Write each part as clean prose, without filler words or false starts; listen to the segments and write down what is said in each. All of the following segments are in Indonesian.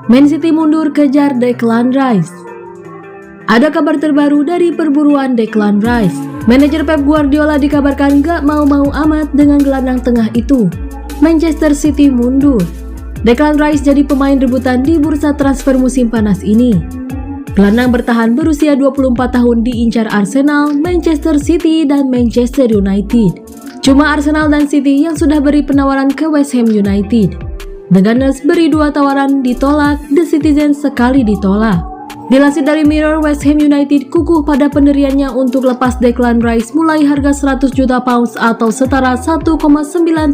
Man City mundur kejar Declan Rice. Ada kabar terbaru dari perburuan Declan Rice. Manajer Pep Guardiola dikabarkan gak mau-mau amat dengan gelandang tengah itu. Manchester City mundur. Declan Rice jadi pemain rebutan di bursa transfer musim panas ini. Gelandang bertahan berusia 24 tahun diincar Arsenal, Manchester City, dan Manchester United. Cuma Arsenal dan City yang sudah beri penawaran ke West Ham United. The Gunners beri 2 tawaran ditolak, The Citizens sekali ditolak. Dilansir dari Mirror, West Ham United kukuh pada pendiriannya untuk lepas Declan Rice mulai harga 100 juta pounds atau setara 1,9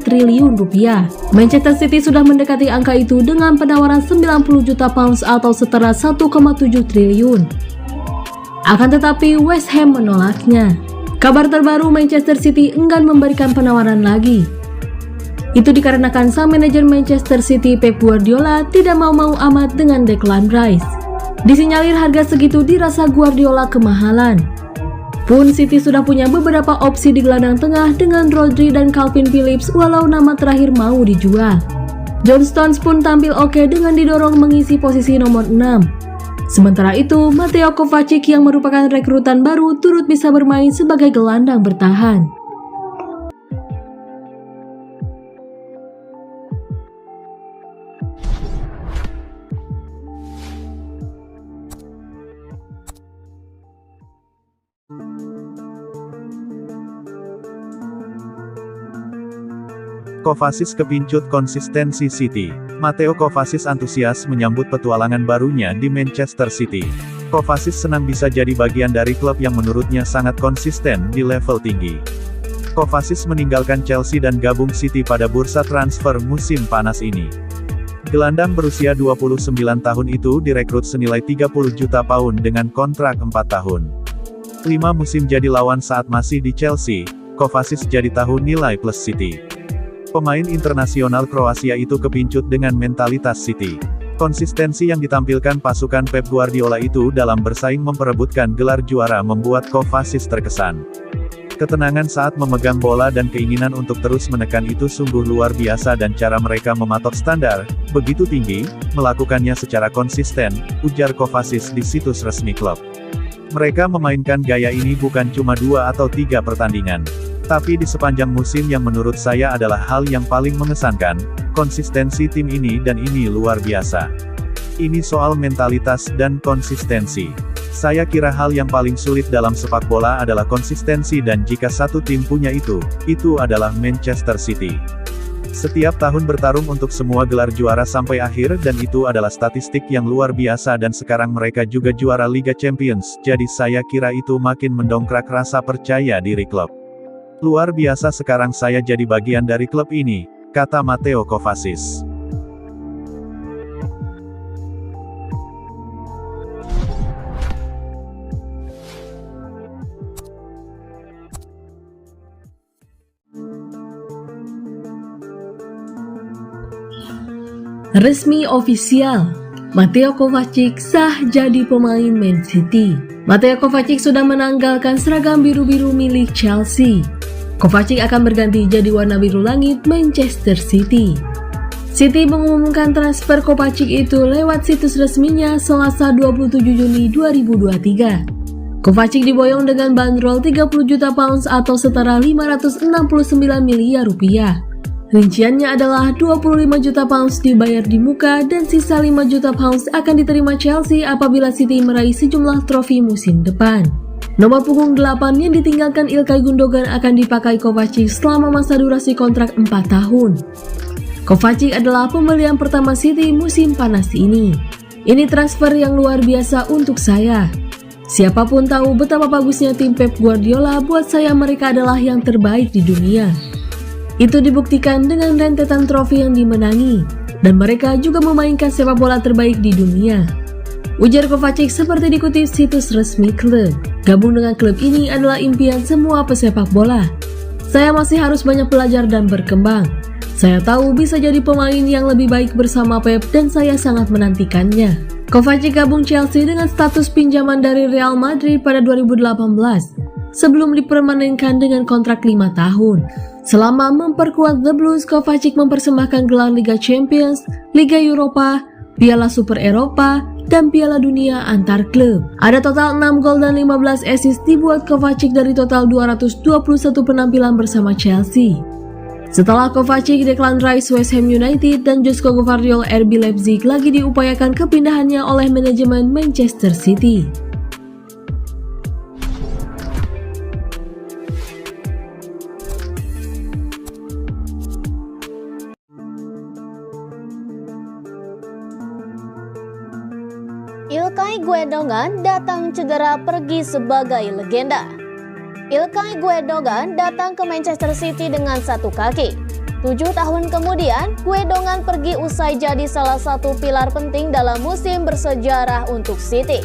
triliun rupiah. Manchester City sudah mendekati angka itu dengan penawaran 90 juta pounds atau setara 1,7 triliun. Akan tetapi West Ham menolaknya. Kabar terbaru, Manchester City enggan memberikan penawaran lagi. Itu dikarenakan sang manajer Manchester City Pep Guardiola tidak mau-mau amat dengan Declan Rice. Disinyalir harga segitu dirasa Guardiola kemahalan. Pun City sudah punya beberapa opsi di gelandang tengah dengan Rodri dan Calvin Phillips walau nama terakhir mau dijual. John Stones pun tampil oke dengan didorong mengisi posisi nomor 6. Sementara itu, Mateo Kovacic yang merupakan rekrutan baru turut bisa bermain sebagai gelandang bertahan. Kovacic kepincut konsistensi City. Mateo Kovacic antusias menyambut petualangan barunya di Manchester City. Kovacic senang bisa jadi bagian dari klub yang menurutnya sangat konsisten di level tinggi. Kovacic meninggalkan Chelsea dan gabung City pada bursa transfer musim panas ini. Gelandang berusia 29 tahun itu direkrut senilai 30 juta pound dengan kontrak 4 tahun. 5 musim jadi lawan saat masih di Chelsea, Kovacic jadi tahun nilai plus City. Pemain internasional Kroasia itu kepincut dengan mentalitas City. Konsistensi yang ditampilkan pasukan Pep Guardiola itu dalam bersaing memperebutkan gelar juara membuat Kovacic terkesan. Ketenangan saat memegang bola dan keinginan untuk terus menekan itu sungguh luar biasa dan cara mereka mematok standar begitu tinggi, melakukannya secara konsisten, ujar Kovacic di situs resmi klub. Mereka memainkan gaya ini bukan cuma 2 atau 3 pertandingan. Tapi di sepanjang musim yang menurut saya adalah hal yang paling mengesankan, konsistensi tim ini dan ini luar biasa. Ini soal mentalitas dan konsistensi. Saya kira hal yang paling sulit dalam sepak bola adalah konsistensi dan jika satu tim punya itu adalah Manchester City. Setiap tahun bertarung untuk semua gelar juara sampai akhir dan itu adalah statistik yang luar biasa dan sekarang mereka juga juara Liga Champions, jadi saya kira itu makin mendongkrak rasa percaya diri klub. Luar biasa sekarang saya jadi bagian dari klub ini, kata Mateo Kovacic. Resmi ofisial, Mateo Kovacic sah jadi pemain Man City. Mateo Kovacic sudah menanggalkan seragam biru-biru milik Chelsea. Kovacic akan berganti jadi warna biru langit Manchester City. City mengumumkan transfer Kovacic itu lewat situs resminya Selasa 27 Juni 2023. Kovacic diboyong dengan bandrol 30 juta pounds atau setara 569 miliar rupiah. Rinciannya adalah 25 juta pounds dibayar di muka dan sisa 5 juta pounds akan diterima Chelsea apabila City meraih sejumlah trofi musim depan. Nomor punggung 8 yang ditinggalkan Ilkay Gundogan akan dipakai Kovacic selama masa durasi kontrak 4 tahun. Kovacic adalah pembelian pertama City musim panas ini. Ini transfer yang luar biasa untuk saya. Siapapun tahu betapa bagusnya tim Pep Guardiola, buat saya mereka adalah yang terbaik di dunia. Itu dibuktikan dengan rentetan trofi yang dimenangi, dan mereka juga memainkan sepak bola terbaik di dunia. Ujar Kovacic seperti dikutip situs resmi klub. Gabung dengan klub ini adalah impian semua pesepak bola. Saya masih harus banyak belajar dan berkembang. Saya tahu bisa jadi pemain yang lebih baik bersama Pep dan saya sangat menantikannya. Kovacic gabung Chelsea dengan status pinjaman dari Real Madrid pada 2018, sebelum dipermanenkan dengan kontrak 5 tahun. Selama memperkuat The Blues, Kovacic mempersembahkan gelar Liga Champions, Liga Eropa, Piala Super Eropa, dan Piala Dunia antar klub. Ada total 6 gol dan 15 assist dibuat Kovacic dari total 221 penampilan bersama Chelsea. Setelah Kovacic, Declan Rice West Ham United dan Josko Gvardiol RB Leipzig lagi diupayakan kepindahannya oleh manajemen Manchester City. Ilkay Gundogan datang cedera pergi sebagai legenda. Ilkay Gundogan datang ke Manchester City dengan satu kaki. 7 tahun kemudian, Gundogan pergi usai jadi salah satu pilar penting dalam musim bersejarah untuk City.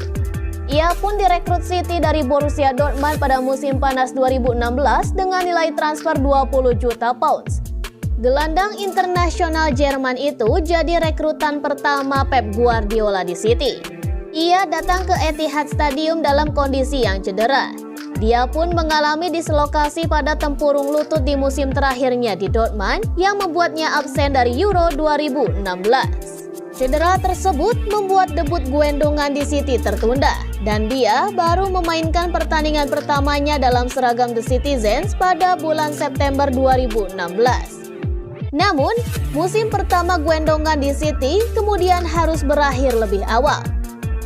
Ia pun direkrut City dari Borussia Dortmund pada musim panas 2016 dengan nilai transfer 20 juta pounds. Gelandang internasional Jerman itu jadi rekrutan pertama Pep Guardiola di City. Ia datang ke Etihad Stadium dalam kondisi yang cedera. Dia pun mengalami dislokasi pada tempurung lutut di musim terakhirnya di Dortmund yang membuatnya absen dari Euro 2016. Cedera tersebut membuat debut Gundogan di City tertunda dan dia baru memainkan pertandingan pertamanya dalam seragam The Citizens pada bulan September 2016. Namun, musim pertama Gundogan di City kemudian harus berakhir lebih awal.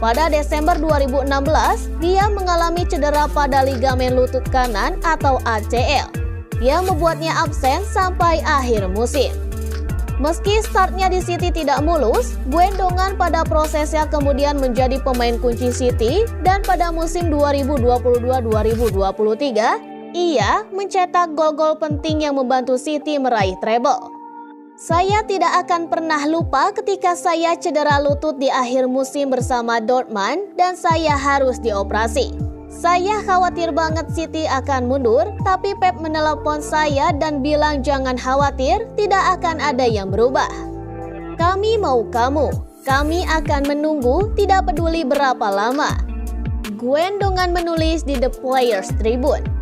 Pada Desember 2016, dia mengalami cedera pada ligamen lutut kanan atau ACL yang membuatnya absen sampai akhir musim. Meski startnya di City tidak mulus, Gundogan pada prosesnya kemudian menjadi pemain kunci City dan pada musim 2022-2023, ia mencetak gol-gol penting yang membantu City meraih treble. Saya tidak akan pernah lupa ketika saya cedera lutut di akhir musim bersama Dortmund dan saya harus dioperasi. Saya khawatir banget City akan mundur, tapi Pep menelepon saya dan bilang jangan khawatir, tidak akan ada yang berubah. Kami mau kamu, kami akan menunggu, tidak peduli berapa lama. Gundogan menulis di The Players Tribune.